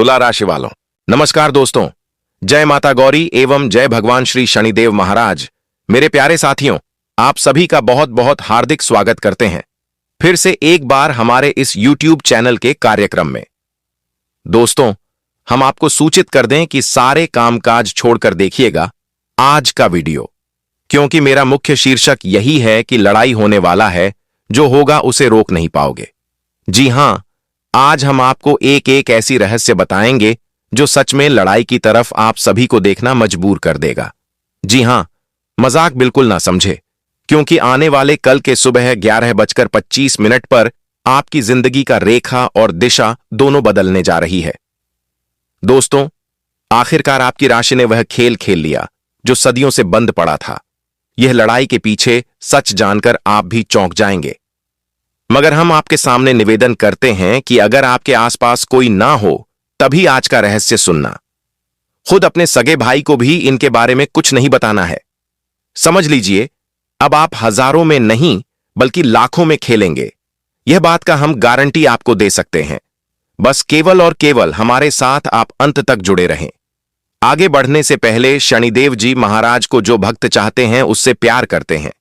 तुला राशि वालों, नमस्कार दोस्तों। जय माता गौरी एवं जय भगवान श्री शनिदेव महाराज। मेरे प्यारे साथियों, आप सभी का बहुत बहुत हार्दिक स्वागत करते हैं फिर से एक बार हमारे इस YouTube चैनल के कार्यक्रम में। दोस्तों, हम आपको सूचित कर दें कि सारे कामकाज छोड़कर देखिएगा आज का वीडियो, क्योंकि मेरा मुख्य शीर्षक यही है कि लड़ाई होने वाला है, जो होगा उसे रोक नहीं पाओगे। जी हां, आज हम आपको एक एक ऐसी रहस्य बताएंगे जो सच में लड़ाई की तरफ आप सभी को देखना मजबूर कर देगा। जी हां, मजाक बिल्कुल ना समझे, क्योंकि आने वाले कल के सुबह 11:25 पर आपकी जिंदगी का रेखा और दिशा दोनों बदलने जा रही है। दोस्तों, आखिरकार आपकी राशि ने वह खेल खेल लिया जो सदियों से बंद पड़ा था। यह लड़ाई के पीछे सच जानकर आप भी चौंक जाएंगे, मगर हम आपके सामने निवेदन करते हैं कि अगर आपके आसपास कोई ना हो तभी आज का रहस्य सुनना। खुद अपने सगे भाई को भी इनके बारे में कुछ नहीं बताना है। समझ लीजिए, अब आप हजारों में नहीं बल्कि लाखों में खेलेंगे। यह बात का हम गारंटी आपको दे सकते हैं। बस केवल और केवल हमारे साथ आप अंत तक जुड़े रहें। आगे बढ़ने से पहले शनिदेव जी महाराज को जो भक्त चाहते हैं उससे प्यार करते हैं,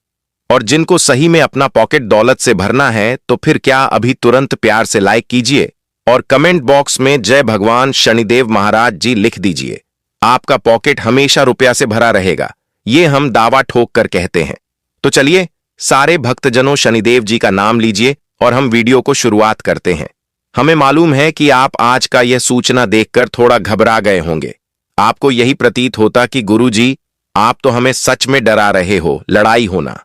और जिनको सही में अपना पॉकेट दौलत से भरना है तो फिर क्या अभी तुरंत प्यार से लाइक कीजिए और कमेंट बॉक्स में जय भगवान शनिदेव महाराज जी लिख दीजिए। आपका पॉकेट हमेशा रुपया से भरा रहेगा, ये हम दावा ठोक कर कहते हैं। तो चलिए, सारे भक्तजनों शनिदेव जी का नाम लीजिए और हम वीडियो को शुरुआत करते हैं। हमें मालूम है कि आप आज का यह सूचना देखकर थोड़ा घबरा गए होंगे। आपको यही प्रतीत होता कि गुरुजी, आप तो हमें सच में डरा रहे हो, लड़ाई होना।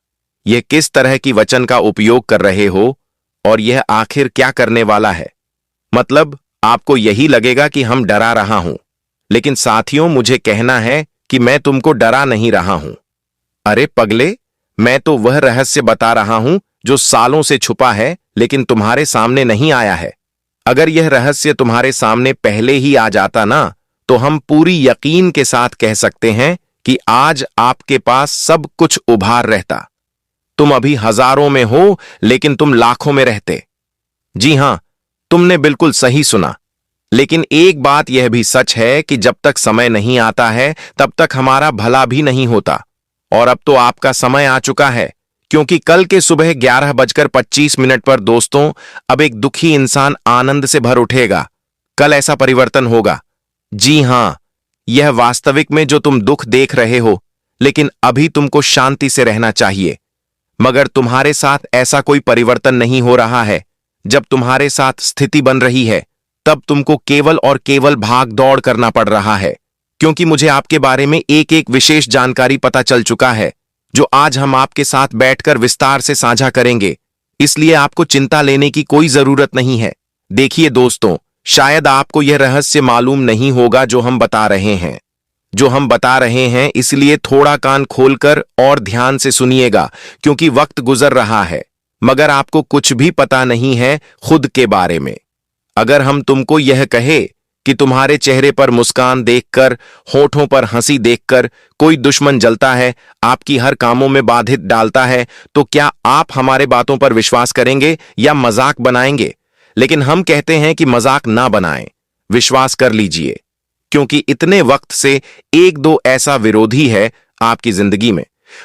यह किस तरह की वचन का उपयोग कर रहे हो और यह आखिर क्या करने वाला है? मतलब आपको यही लगेगा कि हम डरा रहा हूं, लेकिन साथियों, मुझे कहना है कि मैं तुमको डरा नहीं रहा हूं। अरे पगले, मैं तो वह रहस्य बता रहा हूं जो सालों से छुपा है लेकिन तुम्हारे सामने नहीं आया है। अगर यह रहस्य तुम्हारे सामने पहले ही आ जाता ना, तो हम पूरी यकीन के साथ कह सकते हैं कि आज आपके पास सब कुछ उभार रहता। तुम अभी हजारों में हो लेकिन तुम लाखों में रहते। जी हां, तुमने बिल्कुल सही सुना। लेकिन एक बात यह भी सच है कि जब तक समय नहीं आता है तब तक हमारा भला भी नहीं होता। और अब तो आपका समय आ चुका है, क्योंकि कल के सुबह 11:25 पर दोस्तों, अब एक दुखी इंसान आनंद से भर उठेगा। कल ऐसा परिवर्तन होगा। जी हां, यह वास्तविक में जो तुम दुख देख रहे हो, लेकिन अभी तुमको शांति से रहना चाहिए। मगर तुम्हारे साथ ऐसा कोई परिवर्तन नहीं हो रहा है। जब तुम्हारे साथ स्थिति बन रही है, तब तुमको केवल और केवल भाग दौड़ करना पड़ रहा है, क्योंकि मुझे आपके बारे में एक एक विशेष जानकारी पता चल चुका है, जो आज हम आपके साथ बैठकर विस्तार से साझा करेंगे। इसलिए आपको चिंता लेने की कोई जरूरत नहीं है। देखिए दोस्तों, शायद आपको यह रहस्य मालूम नहीं होगा जो हम बता रहे हैं, इसलिए थोड़ा कान खोलकर और ध्यान से सुनिएगा, क्योंकि वक्त गुजर रहा है, मगर आपको कुछ भी पता नहीं है खुद के बारे में। अगर हम तुमको यह कहे कि तुम्हारे चेहरे पर मुस्कान देखकर, होठों पर हंसी देखकर कोई दुश्मन जलता है, आपकी हर कामों में बाधित डालता है, तो क्या आप हमारे बातों पर विश्वास करेंगे या मजाक बनाएंगे? लेकिन हम कहते हैं कि मजाक ना बनाएं, विश्वास कर लीजिए, क्योंकि इतने वक्त से एक दो ऐसा विरोधी है आपकी जिंदगी में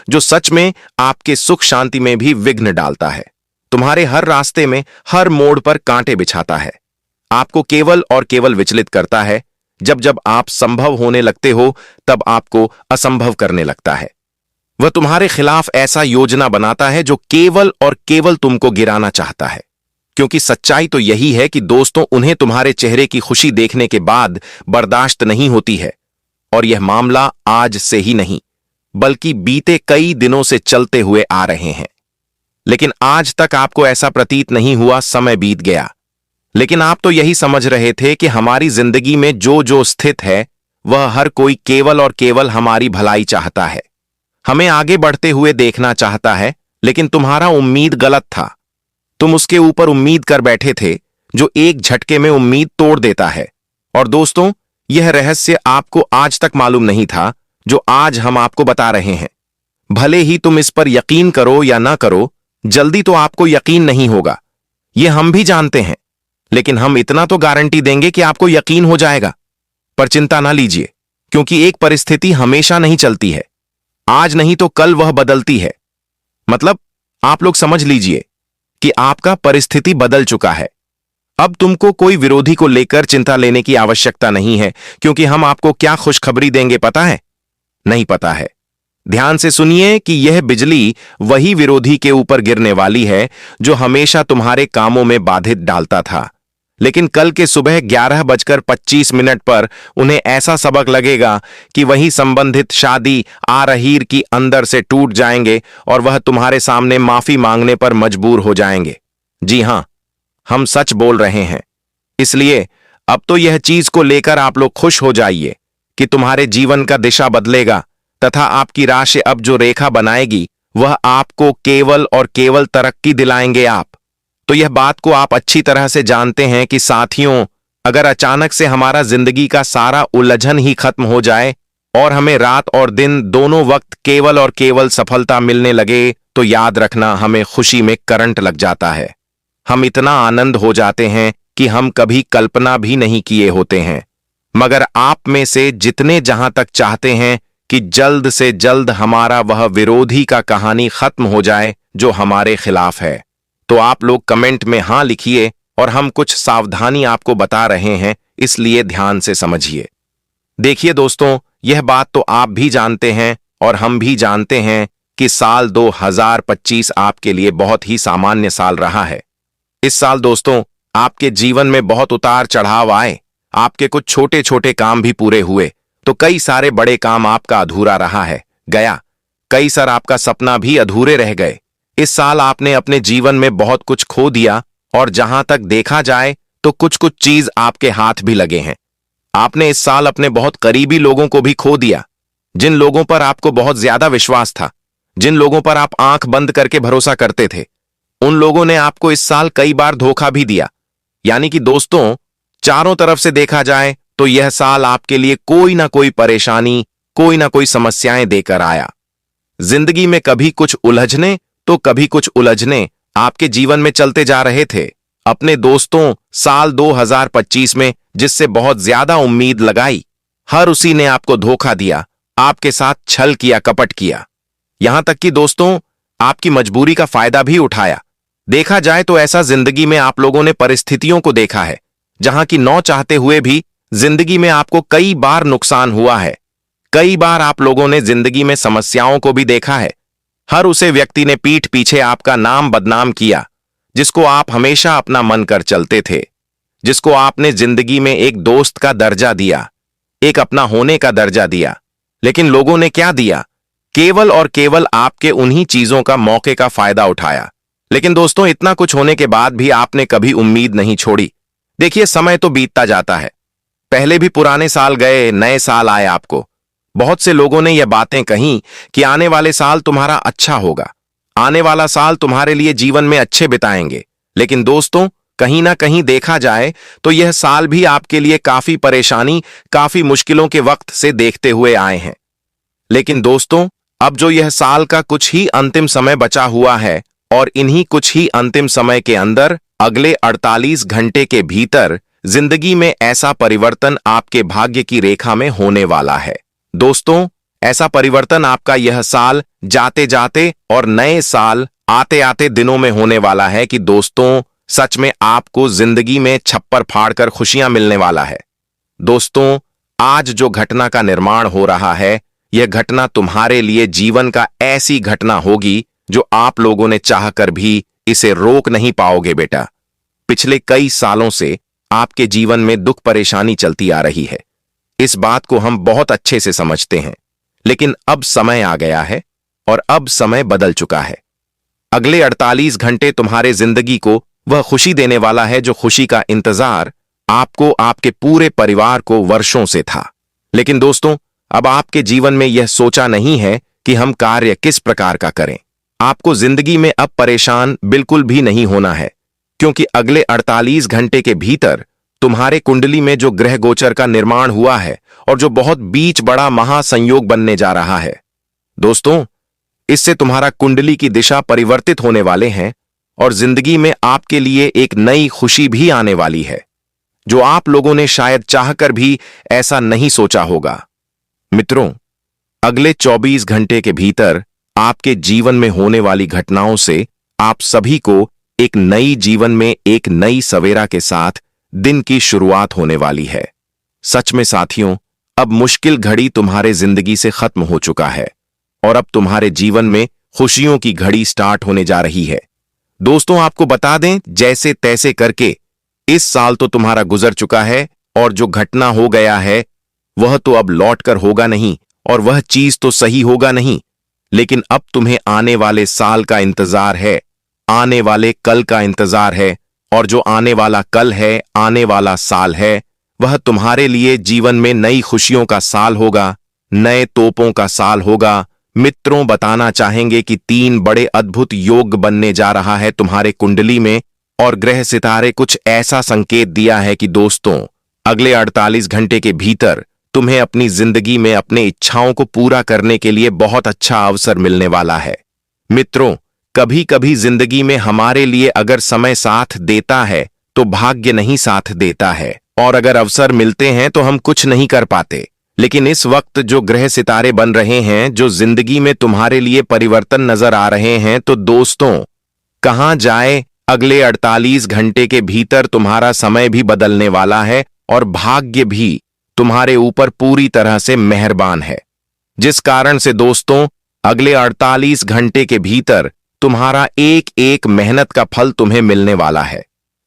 जो सच में आपके सुख शांति में भी विघ्न डालता है। तुम्हारे हर रास्ते में, हर मोड़ पर कांटे बिछाता है, आपको केवल और केवल विचलित करता है। जब जब आप संभव होने लगते हो, तब आपको असंभव करने लगता है। वह तुम्हारे खिलाफ ऐसा योजना बनाता है जो केवल और केवल तुमको गिराना चाहता है, क्योंकि सच्चाई तो यही है कि दोस्तों, उन्हें तुम्हारे चेहरे की खुशी देखने के बाद बर्दाश्त नहीं होती है। और यह मामला आज से ही नहीं, बल्कि बीते कई दिनों से चलते हुए आ रहे हैं। लेकिन आज तक आपको ऐसा प्रतीत नहीं हुआ। समय बीत गया, लेकिन आप तो यही समझ रहे थे कि हमारी जिंदगी में जो जो स्थित है, वह हर कोई केवल और केवल हमारी भलाई चाहता है, हमें आगे बढ़ते हुए देखना चाहता है। लेकिन तुम्हारा उम्मीद गलत था। तुम उसके ऊपर उम्मीद कर बैठे थे जो एक झटके में उम्मीद तोड़ देता है। और दोस्तों, यह रहस्य आपको आज तक मालूम नहीं था जो आज हम आपको बता रहे हैं। भले ही तुम इस पर यकीन करो या ना करो, जल्दी तो आपको यकीन नहीं होगा, यह हम भी जानते हैं। लेकिन हम इतना तो गारंटी देंगे कि आपको यकीन हो जाएगा। पर चिंता ना लीजिए, क्योंकि एक परिस्थिति हमेशा नहीं चलती है। आज नहीं तो कल वह बदलती है। मतलब आप लोग समझ लीजिए कि आपका परिस्थिति बदल चुका है। अब तुमको कोई विरोधी को लेकर चिंता लेने की आवश्यकता नहीं है, क्योंकि हम आपको क्या खुशखबरी देंगे पता है? नहीं पता है। ध्यान से सुनिए कि यह बिजली वही विरोधी के ऊपर गिरने वाली है जो हमेशा तुम्हारे कामों में बाधित डालता था। लेकिन कल के सुबह 11:25 पर उन्हें ऐसा सबक लगेगा कि वही संबंधित शादी आरहीर की अंदर से टूट जाएंगे और वह तुम्हारे सामने माफी मांगने पर मजबूर हो जाएंगे। जी हां, हम सच बोल रहे हैं। इसलिए अब तो यह चीज को लेकर आप लोग खुश हो जाइए कि तुम्हारे जीवन का दिशा बदलेगा तथा आपकी राशि अब जो रेखा बनाएगी वह आपको केवल और केवल तरक्की दिलाएंगे आप। तो यह बात को आप अच्छी तरह से जानते हैं कि साथियों, अगर अचानक से हमारा जिंदगी का सारा उलझन ही खत्म हो जाए और हमें रात और दिन दोनों वक्त केवल और केवल सफलता मिलने लगे, तो याद रखना हमें खुशी में करंट लग जाता है। हम इतना आनंद हो जाते हैं कि हम कभी कल्पना भी नहीं किए होते हैं। मगर आप में से जितने जहां तक चाहते हैं कि जल्द से जल्द हमारा वह विरोधी का कहानी खत्म हो जाए जो हमारे खिलाफ है, तो आप लोग कमेंट में हां लिखिए और हम कुछ सावधानी आपको बता रहे हैं, इसलिए ध्यान से समझिए। देखिए दोस्तों, यह बात तो आप भी जानते हैं और हम भी जानते हैं कि साल 2025 आपके लिए बहुत ही सामान्य साल रहा है। इस साल दोस्तों आपके जीवन में बहुत उतार चढ़ाव आए, आपके कुछ छोटे छोटे काम भी पूरे हुए, तो कई सारे बड़े काम आपका अधूरा रहा है गया। कई सार आपका सपना भी अधूरे रह गए। इस साल आपने अपने जीवन में बहुत कुछ खो दिया और जहां तक देखा जाए तो कुछ कुछ चीज आपके हाथ भी लगे हैं। आपने इस साल अपने बहुत करीबी लोगों को भी खो दिया, जिन लोगों पर आपको बहुत ज्यादा विश्वास था, जिन लोगों पर आप आंख बंद करके भरोसा करते थे। उन लोगों ने आपको इस साल कई बार धोखा भी दिया। यानी कि दोस्तों, चारों तरफ से देखा जाए तो यह साल आपके लिए कोई ना कोई परेशानी, कोई ना कोई समस्याएं देकर आया। जिंदगी में कभी कुछ उलझने तो कभी कुछ उलझने आपके जीवन में चलते जा रहे थे। अपने दोस्तों साल 2025 में जिससे बहुत ज्यादा उम्मीद लगाई, हर उसी ने आपको धोखा दिया, आपके साथ छल किया, कपट किया। यहां तक कि दोस्तों आपकी मजबूरी का फायदा भी उठाया। देखा जाए तो ऐसा जिंदगी में आप लोगों ने परिस्थितियों को देखा है, जहां की न चाहते हुए भी जिंदगी में आपको कई बार नुकसान हुआ है। कई बार आप लोगों ने जिंदगी में समस्याओं को भी देखा है। हर उसे व्यक्ति ने पीठ पीछे आपका नाम बदनाम किया, जिसको आप हमेशा अपना मन कर चलते थे, जिसको आपने जिंदगी में एक दोस्त का दर्जा दिया, एक अपना होने का दर्जा दिया। लेकिन लोगों ने क्या दिया? केवल और केवल आपके उन्हीं चीजों का मौके का फायदा उठाया। लेकिन दोस्तों, इतना कुछ होने के बाद भी आपने कभी उम्मीद नहीं छोड़ी। देखिए, समय तो बीतता जाता है। पहले भी पुराने साल गए, नए साल आए आपको। बहुत से लोगों ने यह बातें कही कि आने वाले साल तुम्हारा अच्छा होगा, आने वाला साल तुम्हारे लिए जीवन में अच्छे बिताएंगे। लेकिन दोस्तों, कहीं ना कहीं देखा जाए तो यह साल भी आपके लिए काफी परेशानी, काफी मुश्किलों के वक्त से देखते हुए आए हैं। लेकिन दोस्तों, अब जो यह साल का कुछ ही अंतिम समय बचा हुआ है और इन्हीं कुछ ही अंतिम समय के अंदर अगले 48 घंटे के भीतर जिंदगी में ऐसा परिवर्तन आपके भाग्य की रेखा में होने वाला है। दोस्तों, ऐसा परिवर्तन आपका यह साल जाते जाते और नए साल आते आते दिनों में होने वाला है कि दोस्तों, सच में आपको जिंदगी में छप्पर फाड़कर खुशियां मिलने वाला है। दोस्तों, आज जो घटना का निर्माण हो रहा है, यह घटना तुम्हारे लिए जीवन का ऐसी घटना होगी जो आप लोगों ने चाहकर भी इसे रोक नहीं पाओगे बेटा। पिछले कई सालों से आपके जीवन में दुख परेशानी चलती आ रही है, इस बात को हम बहुत अच्छे से समझते हैं। लेकिन अब समय आ गया है और अब समय बदल चुका है। अगले 48 घंटे तुम्हारे जिंदगी को वह खुशी देने वाला है जो खुशी का इंतजार आपको, आपके पूरे परिवार को वर्षों से था। लेकिन दोस्तों, अब आपके जीवन में यह सोचा नहीं है कि हम कार्य किस प्रकार का करें। आपको जिंदगी में अब परेशान बिल्कुल भी नहीं होना है, क्योंकि अगले 48 घंटे के भीतर तुम्हारे कुंडली में जो ग्रह गोचर का निर्माण हुआ है और जो बहुत बीच बड़ा महासंयोग बनने जा रहा है, दोस्तों, इससे तुम्हारा कुंडली की दिशा परिवर्तित होने वाले हैं और जिंदगी में आपके लिए एक नई खुशी भी आने वाली है, जो आप लोगों ने शायद चाहकर भी ऐसा नहीं सोचा होगा। मित्रों, अगले 24 घंटे के भीतर आपके जीवन में होने वाली घटनाओं से आप सभी को एक नई जीवन में एक नई सवेरा के साथ दिन की शुरुआत होने वाली है। सच में साथियों, अब मुश्किल घड़ी तुम्हारे जिंदगी से खत्म हो चुका है और अब तुम्हारे जीवन में खुशियों की घड़ी स्टार्ट होने जा रही है। दोस्तों, आपको बता दें, जैसे तैसे करके इस साल तो तुम्हारा गुजर चुका है और जो घटना हो गया है वह तो अब लौट कर होगा नहीं और वह चीज तो सही होगा नहीं, लेकिन अब तुम्हें आने वाले साल का इंतजार है, आने वाले कल का इंतजार है, और जो आने वाला कल है, आने वाला साल है, वह तुम्हारे लिए जीवन में नई खुशियों का साल होगा, नए तोपों का साल होगा। मित्रों, बताना चाहेंगे कि 3 बड़े अद्भुत योग बनने जा रहा है तुम्हारे कुंडली में, और ग्रह सितारे कुछ ऐसा संकेत दिया है कि दोस्तों, अगले 48 घंटे के भीतर तुम्हें अपनी जिंदगी में अपने इच्छाओं को पूरा करने के लिए बहुत अच्छा अवसर मिलने वाला है। मित्रों, कभी कभी जिंदगी में हमारे लिए अगर समय साथ देता है तो भाग्य नहीं साथ देता है, और अगर अवसर मिलते हैं तो हम कुछ नहीं कर पाते। लेकिन इस वक्त जो ग्रह सितारे बन रहे हैं, जो जिंदगी में तुम्हारे लिए परिवर्तन नजर आ रहे हैं, तो दोस्तों, कहां जाए, अगले 48 घंटे के भीतर तुम्हारा समय भी बदलने वाला है और भाग्य भी तुम्हारे ऊपर पूरी तरह से मेहरबान है। जिस कारण से दोस्तों, अगले 48 घंटे के भीतर तुम्हारा एक एक मेहनत का फल तुम्हें मिलने वाला है।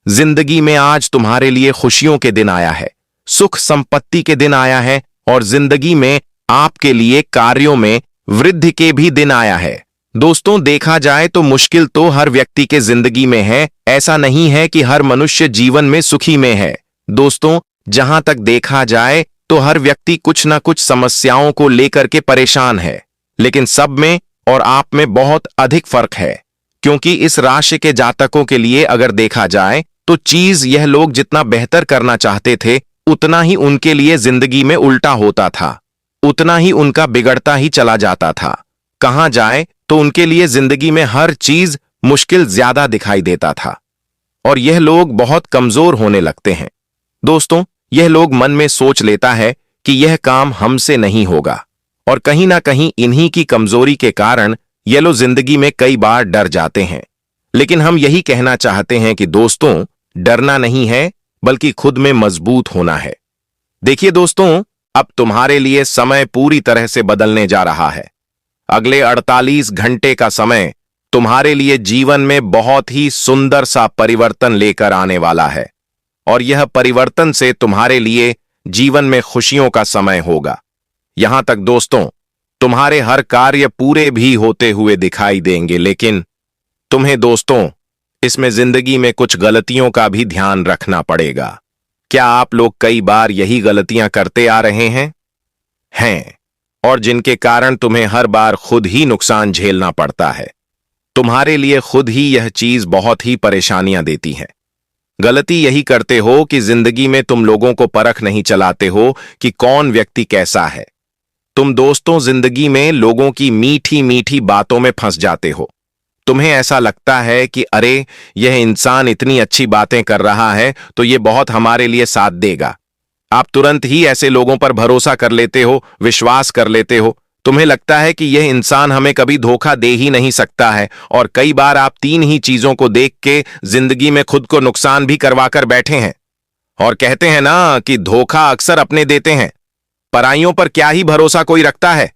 जिंदगी में आज तुम्हारे लिए खुशियों के दिन आया है, सुख संपत्ति के दिन आया है, और जिंदगी में आपके लिए कार्यों में वृद्धि के भी दिन आया है। दोस्तों, देखा जाए तो मुश्किल तो हर व्यक्ति के जिंदगी में है, ऐसा नहीं है कि हर मनुष्य जीवन में सुखी में है। दोस्तों, जहां तक देखा जाए तो हर व्यक्ति कुछ ना कुछ समस्याओं को लेकर के परेशान है, लेकिन सब में और आप में बहुत अधिक फर्क है, क्योंकि इस राशि के जातकों के लिए अगर देखा जाए तो चीज यह लोग जितना बेहतर करना चाहते थे उतना ही उनके लिए जिंदगी में उल्टा होता था, उतना ही उनका बिगड़ता ही चला जाता था। कहां जाए तो उनके लिए जिंदगी में हर चीज मुश्किल ज्यादा दिखाई देता था और यह लोग बहुत कमजोर होने लगते हैं। दोस्तों, यह लोग मन में सोच लेता है कि यह काम हमसे नहीं होगा, और कहीं ना कहीं इन्हीं की कमजोरी के कारण ये लोग जिंदगी में कई बार डर जाते हैं। लेकिन हम यही कहना चाहते हैं कि दोस्तों, डरना नहीं है बल्कि खुद में मजबूत होना है। देखिए दोस्तों, अब तुम्हारे लिए समय पूरी तरह से बदलने जा रहा है। अगले 48 घंटे का समय तुम्हारे लिए जीवन में बहुत ही सुंदर सा परिवर्तन लेकर आने वाला है, और यह परिवर्तन से तुम्हारे लिए जीवन में खुशियों का समय होगा। यहां तक दोस्तों, तुम्हारे हर कार्य पूरे भी होते हुए दिखाई देंगे, लेकिन तुम्हें दोस्तों इसमें जिंदगी में कुछ गलतियों का भी ध्यान रखना पड़ेगा। क्या आप लोग कई बार यही गलतियां करते आ रहे हैं, और जिनके कारण तुम्हें हर बार खुद ही नुकसान झेलना पड़ता है? तुम्हारे लिए खुद ही यह चीज बहुत ही परेशानियां देती है। गलती यही करते हो कि जिंदगी में तुम लोगों को परख नहीं चलाते हो कि कौन व्यक्ति कैसा है। तुम दोस्तों जिंदगी में लोगों की मीठी मीठी बातों में फंस जाते हो। तुम्हें ऐसा लगता है कि अरे, यह इंसान इतनी अच्छी बातें कर रहा है तो यह बहुत हमारे लिए साथ देगा। आप तुरंत ही ऐसे लोगों पर भरोसा कर लेते हो, विश्वास कर लेते हो। तुम्हें लगता है कि यह इंसान हमें कभी धोखा दे ही नहीं सकता है, और कई बार आप 3 ही चीजों को देख के जिंदगी में खुद को नुकसान भी करवा कर बैठे हैं। और कहते हैं ना कि धोखा अक्सर अपने देते हैं, पराइयों पर क्या ही भरोसा कोई रखता है।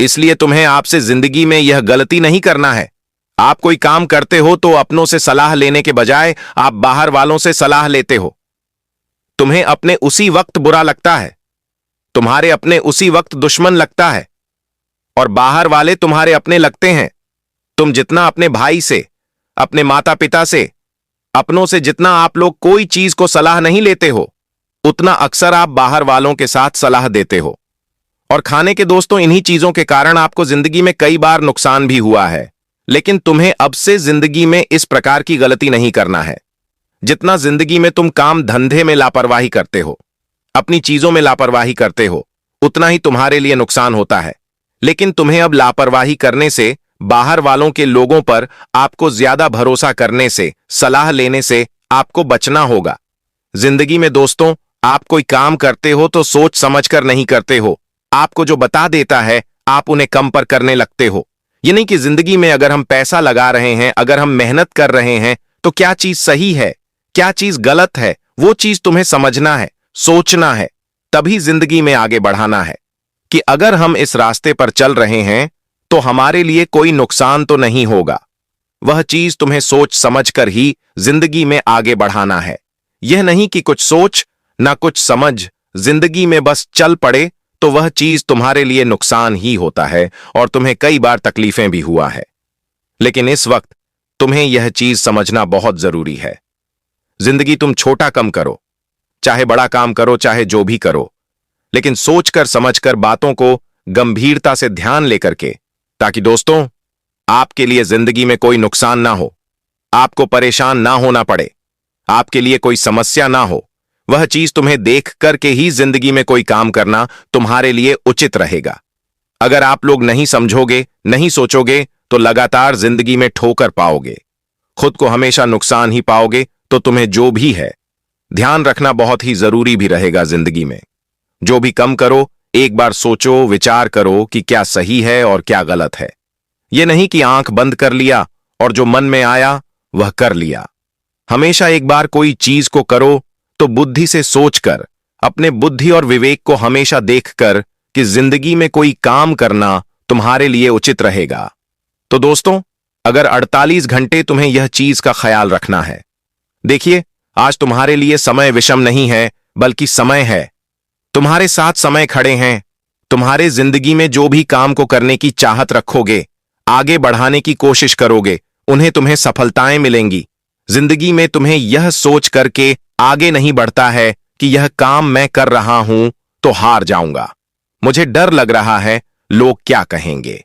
इसलिए तुम्हें आपसे जिंदगी में यह गलती नहीं करना है। आप कोई काम करते हो तो अपनों से सलाह लेने के बजाय आप बाहर वालों से सलाह लेते हो। तुम्हें अपने उसी वक्त बुरा लगता है, तुम्हारे अपने उसी वक्त दुश्मन लगता है, और बाहर वाले तुम्हारे अपने लगते हैं। तुम जितना अपने भाई से, अपने माता पिता से, अपनों से जितना आप लोग कोई चीज को सलाह नहीं लेते हो, उतना अक्सर आप बाहर वालों के साथ सलाह देते हो। और खाने के दोस्तों, इन्हीं चीजों के कारण आपको जिंदगी में कई बार नुकसान भी हुआ है। लेकिन तुम्हें अब से जिंदगी में इस प्रकार की गलती नहीं करना है। जितना जिंदगी में तुम काम धंधे में लापरवाही करते हो, अपनी चीजों में लापरवाही करते हो, उतना ही तुम्हारे लिए नुकसान होता है। लेकिन तुम्हें अब लापरवाही करने से बाहर वालों के लोगों पर आपको ज्यादा भरोसा करने से, सलाह लेने से आपको बचना होगा। जिंदगी में दोस्तों, आप कोई काम करते हो तो सोच समझकर नहीं करते हो। आपको जो बता देता है आप उन्हें कम पर करने लगते हो। ये नहीं कि जिंदगी में अगर हम पैसा लगा रहे हैं, अगर हम मेहनत कर रहे हैं, तो क्या चीज सही है, क्या चीज गलत है, वो चीज तुम्हें समझना है, सोचना है, तभी जिंदगी में आगे बढ़ाना है कि अगर हम इस रास्ते पर चल रहे हैं तो हमारे लिए कोई नुकसान तो नहीं होगा। वह चीज तुम्हें सोच समझकर ही जिंदगी में आगे बढ़ाना है। यह नहीं कि कुछ सोच ना कुछ समझ जिंदगी में बस चल पड़े तो वह चीज तुम्हारे लिए नुकसान ही होता है और तुम्हें कई बार तकलीफें भी हुआ है। लेकिन इस वक्त तुम्हें यह चीज समझना बहुत जरूरी है। जिंदगी तुम छोटा कम करो, चाहे बड़ा काम करो, चाहे जो भी करो, लेकिन सोचकर समझकर बातों को गंभीरता से ध्यान लेकर के, ताकि दोस्तों आपके लिए जिंदगी में कोई नुकसान ना हो, आपको परेशान ना होना पड़े, आपके लिए कोई समस्या ना हो। वह चीज तुम्हें देख करके ही जिंदगी में कोई काम करना तुम्हारे लिए उचित रहेगा। अगर आप लोग नहीं समझोगे, नहीं सोचोगे, तो लगातार जिंदगी में ठोकर पाओगे, खुद को हमेशा नुकसान ही पाओगे। तो तुम्हें जो भी है ध्यान रखना बहुत ही जरूरी भी रहेगा। जिंदगी में जो भी कम करो, एक बार सोचो, विचार करो कि क्या सही है और क्या गलत है। यह नहीं कि आंख बंद कर लिया और जो मन में आया वह कर लिया। हमेशा एक बार कोई चीज को करो तो बुद्धि से सोचकर, अपने बुद्धि और विवेक को हमेशा देखकर कि जिंदगी में कोई काम करना तुम्हारे लिए उचित रहेगा। तो दोस्तों, अगर 48 घंटे तुम्हें यह चीज का ख्याल रखना है, देखिए आज तुम्हारे लिए समय विषम नहीं है, बल्कि समय है। तुम्हारे साथ समय खड़े हैं। तुम्हारे जिंदगी में जो भी काम को करने की चाहत रखोगे, आगे बढ़ाने की कोशिश करोगे, उन्हें तुम्हें सफलताएं मिलेंगी। जिंदगी में तुम्हें यह सोच करके आगे नहीं बढ़ता है कि यह काम मैं कर रहा हूं तो हार जाऊंगा, मुझे डर लग रहा है, लोग क्या कहेंगे।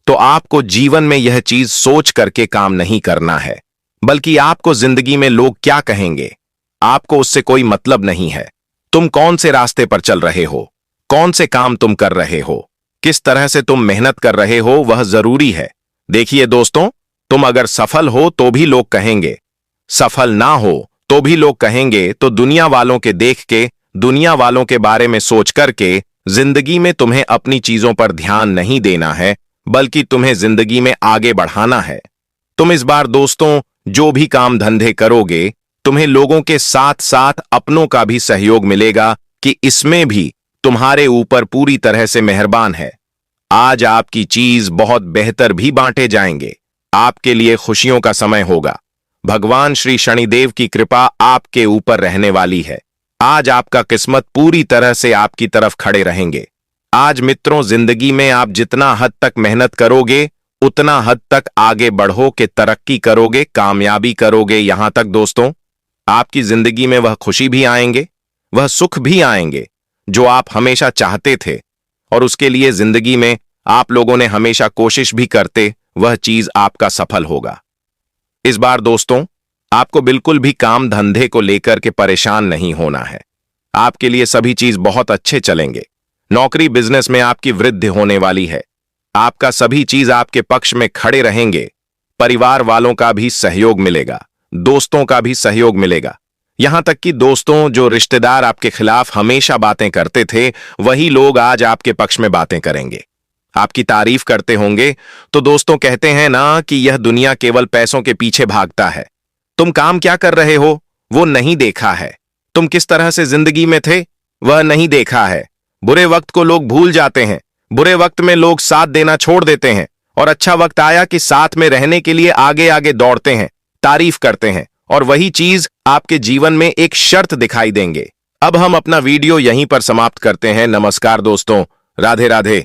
तो आपको जीवन में यह चीज सोच करके काम नहीं करना है, बल्कि आपको जिंदगी में लोग क्या कहेंगे, आपको उससे कोई मतलब नहीं है। तुम कौन से रास्ते पर चल रहे हो, कौन से काम तुम कर रहे हो, किस तरह से तुम मेहनत कर रहे हो, वह जरूरी है। देखिए दोस्तों, तुम अगर सफल हो तो भी लोग कहेंगे, सफल ना हो तो भी लोग कहेंगे। तो दुनिया वालों के देख के, दुनिया वालों के बारे में सोच करके जिंदगी में तुम्हें अपनी चीजों पर ध्यान नहीं देना है, बल्कि तुम्हें जिंदगी में आगे बढ़ाना है। तुम इस बार दोस्तों जो भी काम धंधे करोगे, तुम्हें लोगों के साथ साथ अपनों का भी सहयोग मिलेगा कि इसमें भी तुम्हारे ऊपर पूरी तरह से मेहरबान है। आज आपकी चीज बहुत बेहतर भी बांटे जाएंगे। आपके लिए खुशियों का समय होगा। भगवान श्री शनिदेव की कृपा आपके ऊपर रहने वाली है। आज आपका किस्मत पूरी तरह से आपकी तरफ खड़े रहेंगे। आज मित्रों, जिंदगी में आप जितना हद तक मेहनत करोगे, उतना हद तक आगे बढ़ो के तरक्की करोगे, कामयाबी करोगे। यहां तक दोस्तों, आपकी जिंदगी में वह खुशी भी आएंगे, वह सुख भी आएंगे जो आप हमेशा चाहते थे, और उसके लिए जिंदगी में आप लोगों ने हमेशा कोशिश भी करते, वह चीज आपका सफल होगा। इस बार दोस्तों, आपको बिल्कुल भी काम धंधे को लेकर के परेशान नहीं होना है। आपके लिए सभी चीज बहुत अच्छे चलेंगे। नौकरी बिजनेस में आपकी वृद्धि होने वाली है। आपका सभी चीज आपके पक्ष में खड़े रहेंगे। परिवार वालों का भी सहयोग मिलेगा, दोस्तों का भी सहयोग मिलेगा। यहां तक कि दोस्तों, जो रिश्तेदार आपके खिलाफ हमेशा बातें करते थे, वही लोग आज आपके पक्ष में बातें करेंगे, आपकी तारीफ करते होंगे। तो दोस्तों, कहते हैं ना कि यह दुनिया केवल पैसों के पीछे भागता है। तुम काम क्या कर रहे हो वो नहीं देखा है, तुम किस तरह से जिंदगी में थे वह नहीं देखा है। बुरे वक्त को लोग भूल जाते हैं, बुरे वक्त में लोग साथ देना छोड़ देते हैं, और अच्छा वक्त आया कि साथ में रहने के लिए आगे आगे दौड़ते हैं, तारीफ करते हैं, और वही चीज आपके जीवन में एक शर्त दिखाई देंगे। अब हम अपना वीडियो यहीं पर समाप्त करते हैं। नमस्कार दोस्तों, राधे राधे।